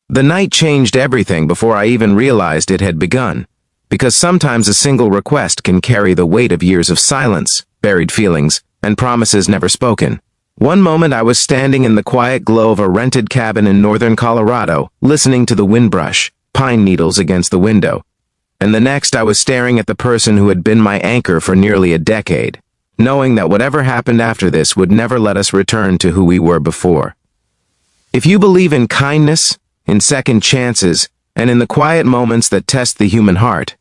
The night changed everything before I even realized it had begun, because sometimes a single request can carry the weight of years of silence, buried feelings, and promises never spoken. One moment I was standing in the quiet glow of a rented cabin in northern Colorado, listening to the wind brush pine needles against the window, and the next I was staring at the person who had been my anchor for nearly a decade, knowing that whatever happened after this would never let us return to who we were before. If you believe in kindness, in second chances, and in the quiet moments that test the human heart,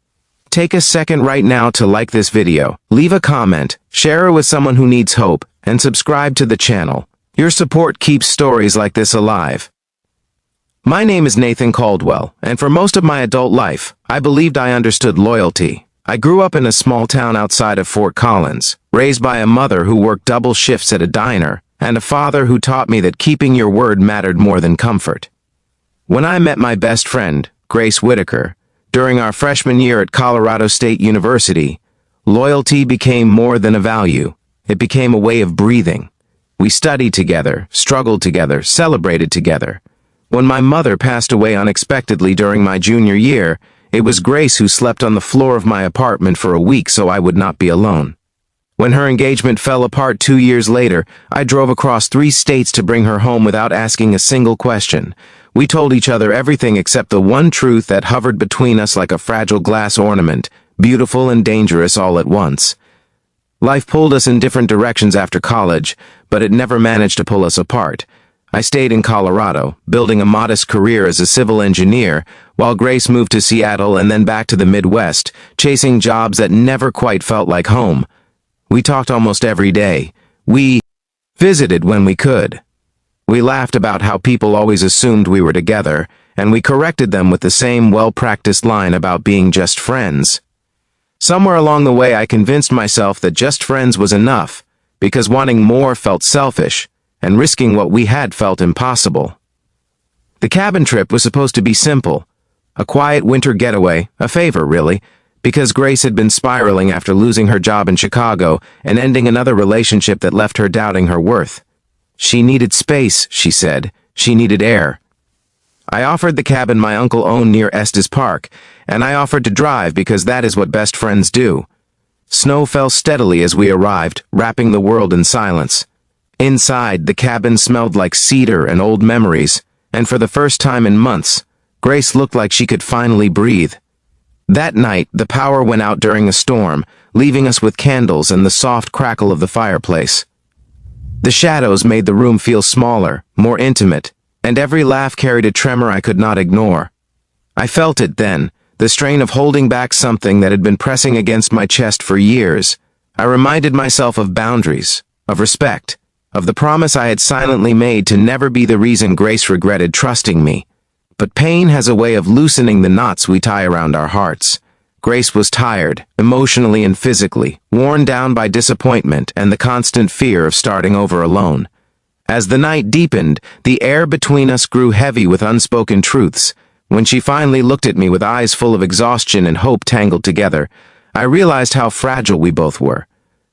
take a second right now to like this video, leave a comment, share it with someone who needs hope, and subscribe to the channel. Your support keeps stories like this alive. My name is Nathan Caldwell, and for most of my adult life, I believed I understood loyalty. I grew up in a small town outside of Fort Collins, raised by a mother who worked double shifts at a diner, and a father who taught me that keeping your word mattered more than comfort. When I met my best friend, Grace Whitaker, during our freshman year at Colorado State University, loyalty became more than a value. It became a way of breathing. We studied together, struggled together, celebrated together. When my mother passed away unexpectedly during my junior year, it was Grace who slept on the floor of my apartment for a week so I would not be alone. When her engagement fell apart 2 years later, I drove across 3 states to bring her home without asking a single question. We told each other everything except the one truth that hovered between us like a fragile glass ornament, beautiful and dangerous all at once. Life pulled us in different directions after college, but it never managed to pull us apart. I stayed in Colorado, building a modest career as a civil engineer, while Grace moved to Seattle and then back to the Midwest, chasing jobs that never quite felt like home. We talked almost every day. We visited when we could. We laughed about how people always assumed we were together, and we corrected them with the same well-practiced line about being just friends. Somewhere along the way, I convinced myself that just friends was enough, because wanting more felt selfish, and risking what we had felt impossible. The cabin trip was supposed to be simple, a quiet winter getaway, a favor really, because Grace had been spiraling after losing her job in Chicago and ending another relationship that left her doubting her worth. She needed space, she said. She needed air. I offered the cabin my uncle owned near Estes Park, and I offered to drive because that is what best friends do. Snow fell steadily as we arrived, wrapping the world in silence. Inside, the cabin smelled like cedar and old memories, and for the first time in months, Grace looked like she could finally breathe. That night, the power went out during a storm, leaving us with candles and the soft crackle of the fireplace. The shadows made the room feel smaller, more intimate, and every laugh carried a tremor I could not ignore. I felt it then, the strain of holding back something that had been pressing against my chest for years. I reminded myself of boundaries, of respect, of the promise I had silently made to never be the reason Grace regretted trusting me. But pain has a way of loosening the knots we tie around our hearts. Grace was tired, emotionally and physically, worn down by disappointment and the constant fear of starting over alone. As the night deepened, the air between us grew heavy with unspoken truths. When she finally looked at me with eyes full of exhaustion and hope tangled together, I realized how fragile we both were.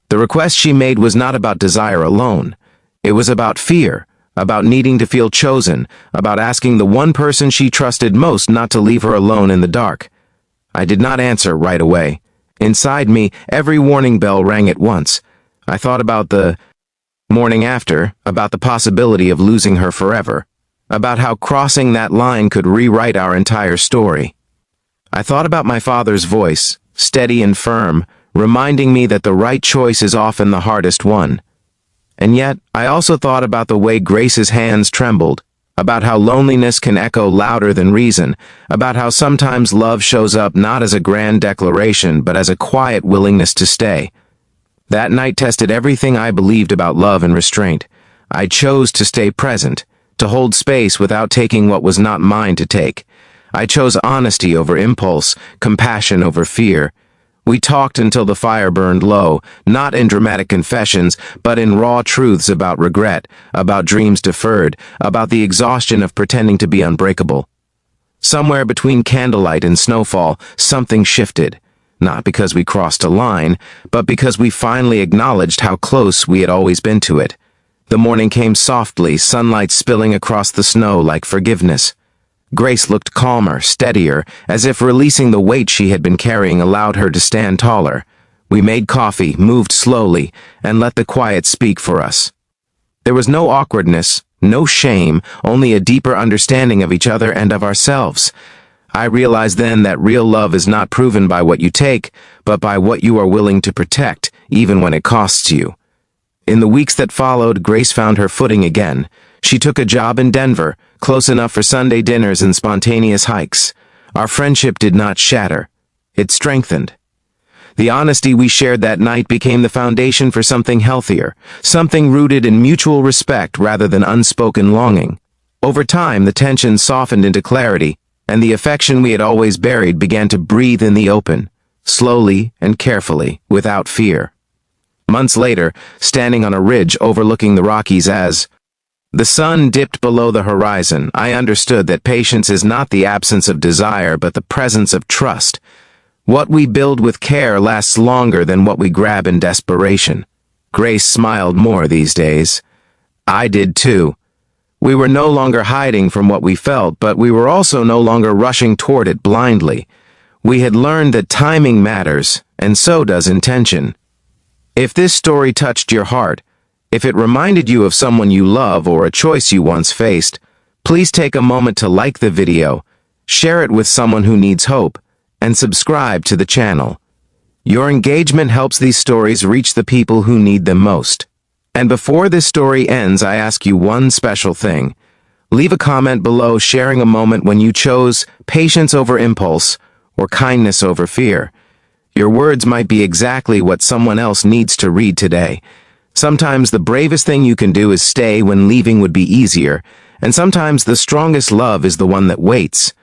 The request she made was not about desire alone. It was about fear, about needing to feel chosen, about asking the one person she trusted most not to leave her alone in the dark. I did not answer right away. Inside me, every warning bell rang at once. I thought about the morning after, about the possibility of losing her forever, about how crossing that line could rewrite our entire story. I thought about my father's voice, steady and firm, reminding me that the right choice is often the hardest one. And yet, I also thought about the way Grace's hands trembled, about how loneliness can echo louder than reason, about how sometimes love shows up not as a grand declaration, but as a quiet willingness to stay. That night tested everything I believed about love and restraint. I chose to stay present, to hold space without taking what was not mine to take. I chose honesty over impulse, compassion over fear. We talked until the fire burned low, not in dramatic confessions, but in raw truths about regret, about dreams deferred, about the exhaustion of pretending to be unbreakable. Somewhere between candlelight and snowfall, something shifted. Not because we crossed a line, but because we finally acknowledged how close we had always been to it. The morning came softly, sunlight spilling across the snow like forgiveness. Grace looked calmer, steadier, as if releasing the weight she had been carrying allowed her to stand taller. We made coffee, moved slowly, and let the quiet speak for us. There was no awkwardness, no shame, only a deeper understanding of each other and of ourselves. I realized then that real love is not proven by what you take, but by what you are willing to protect, even when it costs you. In the weeks that followed, Grace found her footing again. She took a job in Denver, close enough for Sunday dinners and spontaneous hikes. Our friendship did not shatter. It strengthened. The honesty we shared that night became the foundation for something healthier, something rooted in mutual respect rather than unspoken longing. Over time, the tension softened into clarity, and the affection we had always buried began to breathe in the open, slowly and carefully, without fear. Months later, standing on a ridge overlooking the Rockies as the sun dipped below the horizon, I understood that patience is not the absence of desire but the presence of trust. What we build with care lasts longer than what we grab in desperation. Grace smiled more these days. I did too. We were no longer hiding from what we felt, but we were also no longer rushing toward it blindly. We had learned that timing matters, and so does intention. If this story touched your heart, if it reminded you of someone you love or a choice you once faced, please take a moment to like the video, share it with someone who needs hope, and subscribe to the channel. Your engagement helps these stories reach the people who need them most. And before this story ends, I ask you one special thing. Leave a comment below sharing a moment when you chose patience over impulse or kindness over fear. Your words might be exactly what someone else needs to read today. Sometimes the bravest thing you can do is stay when leaving would be easier, and sometimes the strongest love is the one that waits.